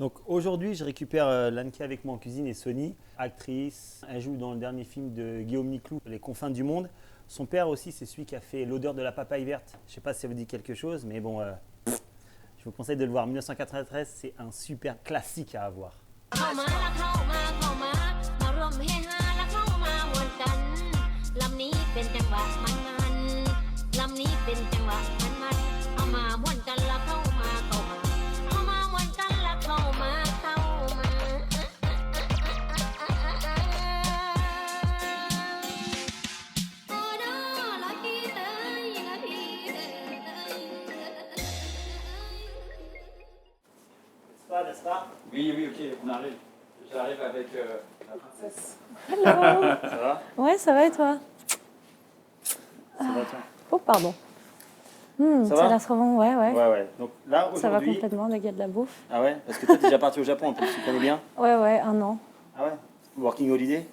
Donc aujourd'hui, je récupère Lanka avec moi en cuisine et Sony, actrice. Elle joue dans le dernier film de Guillaume Niclou, Les confins du monde. Son père aussi, c'est celui qui a fait L'odeur de la papaye verte. Je ne sais pas si ça vous dit quelque chose, mais bon, je vous conseille de le voir. 1993, c'est un super classique à avoir. N'est-ce pas? Oui, ok, on arrive. J'arrive avec la princesse. Hello. Ça va? Ouais, ça va et toi? Ça va toi? Oh, pardon. Ça Ça va? a l'air trop bon, ouais. Ouais. Donc là, Ça va aujourd'hui... complètement, le gars de la bouffe. Ah ouais? Parce que toi, t'es déjà parti au Japon en plus, tu connais bien? Ouais, 1 an. Ah ouais? Working holiday?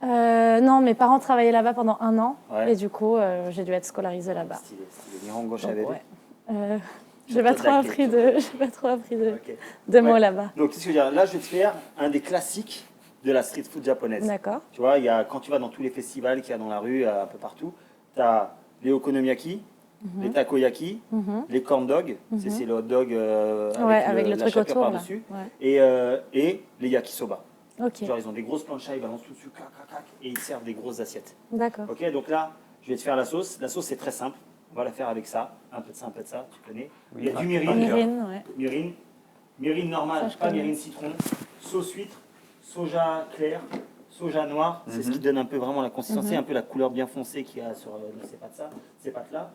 Non, mes parents travaillaient là-bas pendant 1 an. Ouais. Et du coup, j'ai dû être scolarisée là-bas. Stylé. Nihongo Donc, Shabebe. ouais. J'ai pas trop appris Ok. de mots Ouais. là-bas. Donc, qu'est-ce que je veux dire? Là, je vais te faire un des classiques de la street food japonaise. D'accord. Tu vois, quand tu vas dans tous les festivals qu'il y a dans la rue, un peu partout, tu as les okonomiyaki, les takoyaki, les corn dogs, c'est le hot dog avec le la truc chapelure autour là. par-dessus, Ouais. et les yakisoba. Ok, Genre, ils ont des grosses planchas, ils balancent tout dessus, clac, et ils servent des grosses assiettes. d'accord. Ok, donc là, je vais te faire la sauce. La sauce, c'est très simple. On va la faire avec ça. Un peu de ça, tu connais. Il y a du mirin. Mirin, ouais. Mirin normal, Ça, je pas connais. mirin citron. Sauce huître, soja clair, soja noir. C'est ce qui donne un peu vraiment la consistance, un peu la couleur bien foncée qu'il y a sur ces pâtes-là.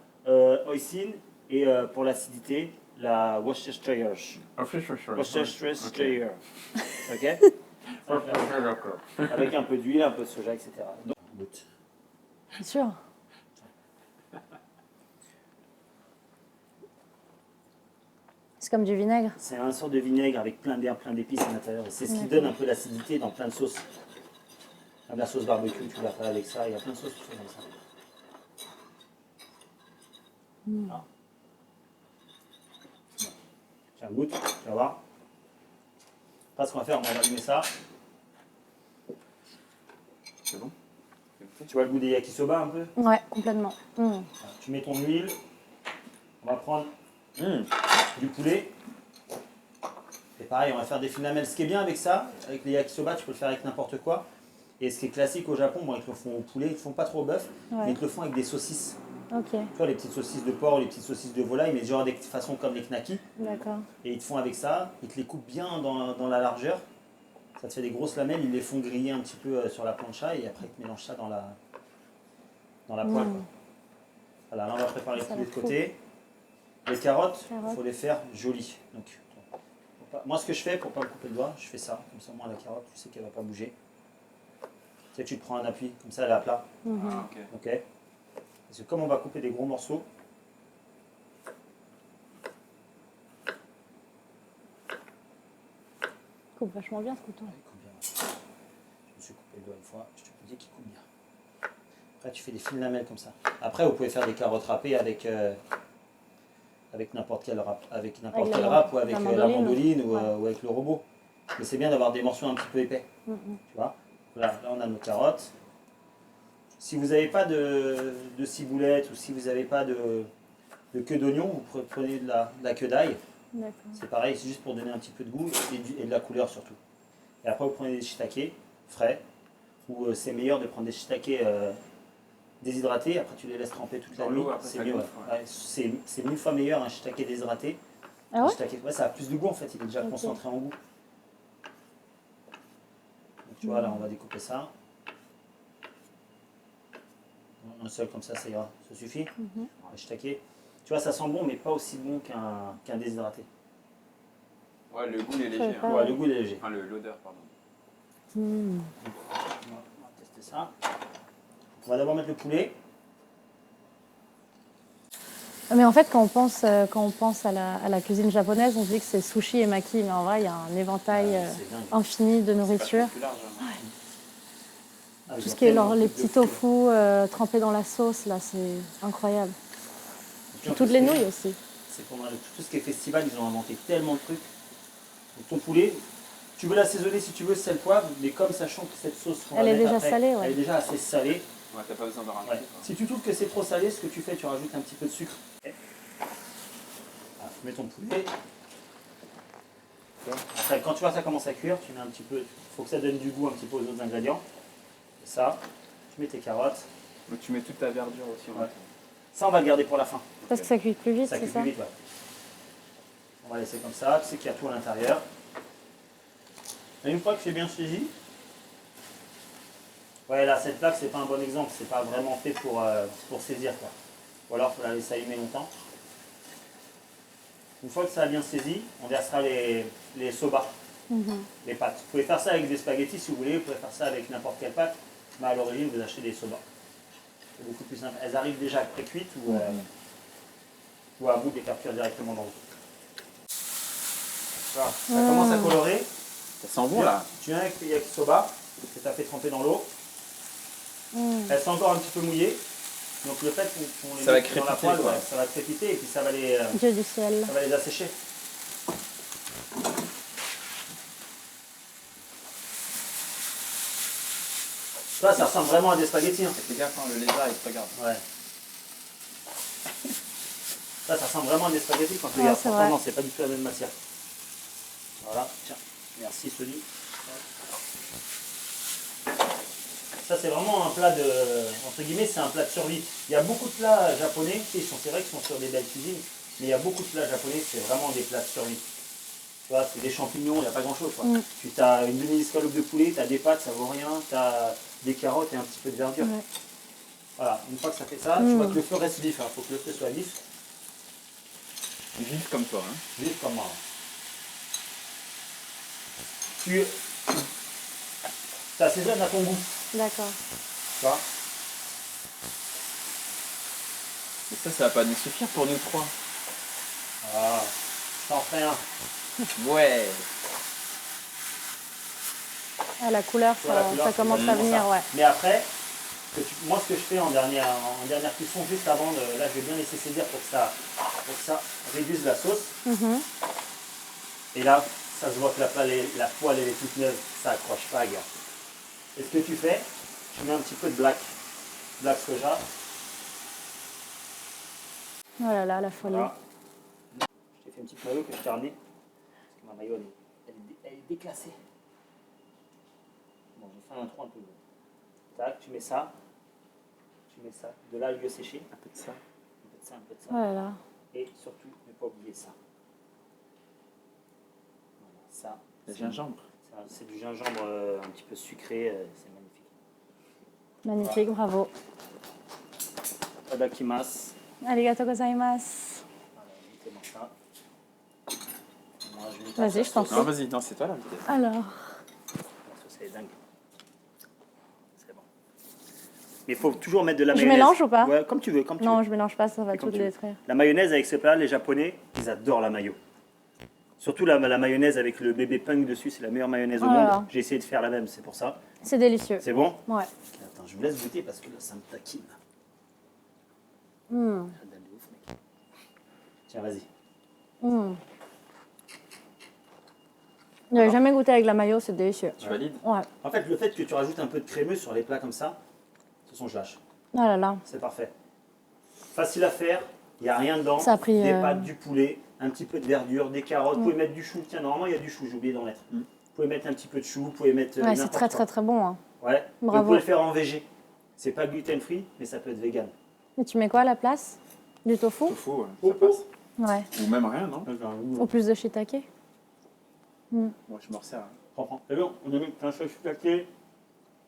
Hoisin et pour l'acidité, la Worcestershire. Worcestershire. Ok. Avec un peu d'huile, un peu de soja, etc. Donc, goûte. Bien sûr. C'est comme du vinaigre. C'est un sort de vinaigre avec plein d'herbes, plein d'épices à l'intérieur. Et c'est ce qui donne un peu l'acidité dans plein de sauces. Comme la sauce barbecue, tu la fais avec ça. Il y a plein de sauces qui sont comme ça. Ah. Tiens, goûte, tu vas voir. Après, ce qu'on va faire, on va allumer ça. C'est bon? Tu vois le goût des yakisoba un peu? Ouais, complètement. Alors, tu mets ton huile. On va prendre du poulet. Et pareil, on va faire des fines lamelles. Ce qui est bien avec ça, avec les yakisoba, tu peux le faire avec n'importe quoi. Et ce qui est classique au Japon, bon, ils te le font au poulet, ils ne le font pas trop au bœuf, mais ils te le font avec des saucisses. Ok, Tu vois, les petites saucisses de porc, les petites saucisses de volaille, mais genre des façons comme les knackis. d'accord. Et ils te font avec ça, ils te les coupent bien dans la largeur. Ça te fait des grosses lamelles, ils les font griller un petit peu sur la plancha et après ils te mélangent ça dans la poêle. Quoi. Voilà, là on va préparer le poulet de côté. Les carottes, il faut les faire jolies. Donc, moi ce que je fais pour ne pas me couper le doigt, je fais ça. Comme ça, moi la carotte, tu sais qu'elle ne va pas bouger. Tu sais, tu te prends un appui, comme ça elle est à plat. Ah, ok. Ok. Parce que comme on va couper des gros morceaux, Coupe vachement bien ce couteau. il coupe bien. Je me suis coupé le doigt une fois, je te peux dire qu'il coupe bien. Après, tu fais des fines lamelles comme ça. Après, vous pouvez faire des carottes râpées avec n'importe quel râpe, ou avec la mandoline ou avec le robot. Mais c'est bien d'avoir des morceaux un petit peu épais. Tu vois. Là, on a nos carottes. Si vous n'avez pas de ciboulette ou si vous n'avez pas de queue d'oignon, vous prenez de la queue d'ail. D'accord. C'est pareil, c'est juste pour donner un petit peu de goût et de la couleur surtout. Et après, vous prenez des shiitake frais, ou c'est meilleur de prendre des shiitake déshydratés. Après, tu les laisses tremper toute la Dans nuit. l'eau, après, C'est ça mieux. gonfle, Ouais. Ouais, c'est 1000 fois meilleur un shiitake déshydraté. Ah ouais? Ouais, ça a plus de goût en fait, il est déjà concentré en goût. Donc, tu vois, là, on va découper ça. Un seul comme ça ira, ça suffit. Le shiitake. Tu vois, ça sent bon, mais pas aussi bon qu'un déshydraté. Ouais, le goût il est léger. Ouais, Hein. Ouais, le goût il est léger. Enfin, l'odeur, pardon. On va tester ça. On va d'abord mettre le poulet. Mais en fait, quand on pense à la cuisine japonaise, on se dit que c'est sushi et maki, mais en vrai, il y a un éventail C'est dingue. infini de C'est nourriture. vachement plus large. Hein. Ah, ils Tout ont ce qui est tellement les de petits trucs de fou. tofu trempés dans la sauce, là, c'est incroyable. Puis en Toutes plus, les nouilles aussi. C'est pendant tout ce qui est festival, ils ont inventé tellement de trucs. Donc ton poulet. Tu veux l'assaisonner si tu veux, sel, poivre, mais comme sachant que cette sauce qu'on va Elle est mettre déjà après, salée, ouais. elle est déjà assez salée. Ouais, t'as pas besoin de rajouter. Ouais. Si tu trouves que c'est trop salé, ce que tu fais, tu rajoutes un petit peu de sucre. Voilà, tu mets ton poulet. Après, quand tu vois ça commence à cuire, tu mets un petit peu, il faut que ça donne du goût un petit peu aux autres ingrédients. Et ça, tu mets tes carottes. Mais tu mets toute ta verdure aussi. Ouais. Ça, on va le garder pour la fin. Parce que ça cuit plus vite, Ça c'est cuit ça? plus vite, ouais. On va laisser comme ça, tu sais qu'il y a tout à l'intérieur. Et une fois que c'est bien saisi, ouais, là, cette plaque, c'est pas un bon exemple, c'est pas vraiment fait pour saisir, quoi. Ou alors, il faut la laisser allumer longtemps. Une fois que ça a bien saisi, on versera les soba, les pâtes. Vous pouvez faire ça avec des spaghettis si vous voulez, vous pouvez faire ça avec n'importe quelle pâte, mais à l'origine, vous achetez des soba. C'est beaucoup plus simple. Elles arrivent déjà pré-cuites ou à bout de les faire cuire directement dans l'eau. Voilà, ça commence à colorer. Ça sent bon là. Tu viens avec tes yakisoba que tu as fait tremper dans l'eau. Elles sont encore un petit peu mouillées. Donc le fait qu'on les Ça va mette dans la crépiter, poêle, quoi. ouais, ça va crépiter et puis ça va les Dieu du ciel. assécher. Ça ressemble vraiment à des spaghettis. Hein. Fais gaffe, hein, le lézard il te regarde. Ouais. Ça ressemble vraiment à des spaghettis quand tu Ouais, regardes. c'est Pourtant, vrai. non, c'est pas du tout la même matière. Voilà, tiens, merci Sony. Ça c'est vraiment un plat de, entre guillemets, c'est un plat de survie. Il y a beaucoup de plats japonais, tu sais, c'est vrai qu'ils sont sur des belles cuisines, mais il y a beaucoup de plats japonais, c'est vraiment des plats de survie. Tu vois, c'est des champignons, il n'y a pas grand chose. Quoi. Tu as une demi-escalope de poulet, tu as des pâtes, ça vaut rien, tu as des carottes et un petit peu de verdure. Ouais. Voilà, une fois que ça fait ça, tu vois que le feu reste vif, il faut que le feu soit vif. Vif comme toi. Hein. Vif comme moi. Tu assaisonnes à ton goût. D'accord. Tu vois. Et ça va pas nous suffire pour nous trois. Ah, t'en ferai un. Ouais. Ah, la couleur, Tu vois, la couleur, ça commence à venir, ça. ouais. Mais après, moi ce que je fais en dernière cuisson, juste avant, là je vais bien laisser saisir pour que ça réduise la sauce. Et là, ça se voit que la poêle elle est toute neuve, ça accroche pas, gars. Et ce que tu fais, tu mets un petit peu de black soja. Oh là là, la folie. Voilà. Je t'ai fait une petite maillot que je t'ai ramenée. Parce que ma maillot elle est déclassée. Bon, j'ai fait un trou un peu gros. Tac, tu mets ça. De l'algue séchée. Un peu de ça. Un peu de ça, un peu de ça. Oh là là. Et surtout, ne pas oublier ça. Voilà, ça. Le gingembre. C'est du gingembre un petit peu sucré. C'est magnifique. Magnifique, bravo. Tadakimasu. Arigato gozaimasu. Voilà, mettez-moi ça. Moi, je vais Vas-y, je t'en prie. Non, vas-y, non, c'est toi l'invité. Alors, La sauce elle est dingue. C'est bon. Mais il faut toujours mettre de la Je mayonnaise. mélange ou pas? Ouais, comme tu veux, comme tu non, veux. je mélange pas, ça va Et tout comme tu veux. détruire. La mayonnaise avec ce plat, les Japonais, ils adorent la mayo. Surtout la mayonnaise avec le bébé punk dessus, c'est la meilleure mayonnaise au Oh là monde. là. J'ai essayé de faire la même, c'est pour ça. C'est délicieux. C'est bon? Ouais. Ok, attends, je vous laisse goûter parce que là, ça me taquine. Mm. Ça donne de ouf, mec. Tiens, vas-y. Mm. J'avais jamais goûté avec la mayo, c'est délicieux. Tu valides? Ouais. En fait, le fait que tu rajoutes un peu de crémeux sur les plats comme ça, ce sont je lâche. Oh là là. C'est parfait. Facile à faire, il n'y a rien dedans. Ça a pris, Des pâtes, du poulet, un petit peu de verdure, des carottes. Vous pouvez mettre du chou. Tiens, normalement, il y a du chou, j'ai oublié d'en mettre. Vous pouvez mettre un petit peu de chou, vous pouvez mettre. Ouais, c'est n'importe très quoi. très très bon. Hein. Ouais. Bravo. Vous pouvez le faire en végé. C'est pas gluten free, mais ça peut être vegan. Et tu mets quoi à la place? Du tofu? Tofu, ouais, Oh, ça passe. Ouais. Ou même rien, non? Ou plus de shiitake? Moi, je me resserre. Hein. Reprends. Et bon, on a mis un sauce shiitake.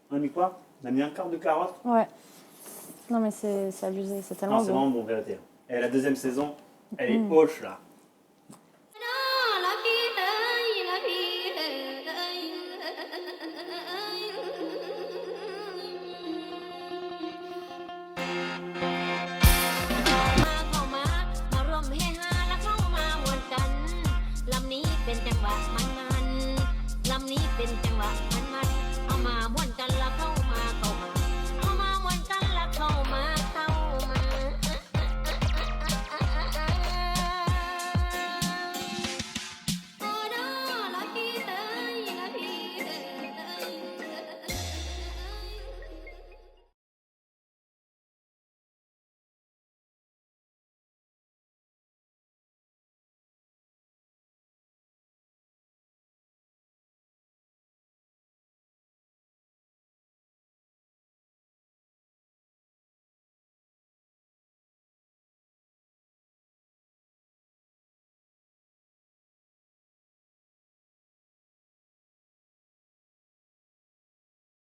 On a mis quoi? On a mis un quart de carotte. Ouais. Non mais c'est abusé, c'est tellement Non, c'est bon. vraiment bon, vérité. Et la deuxième saison, elle est hoche là.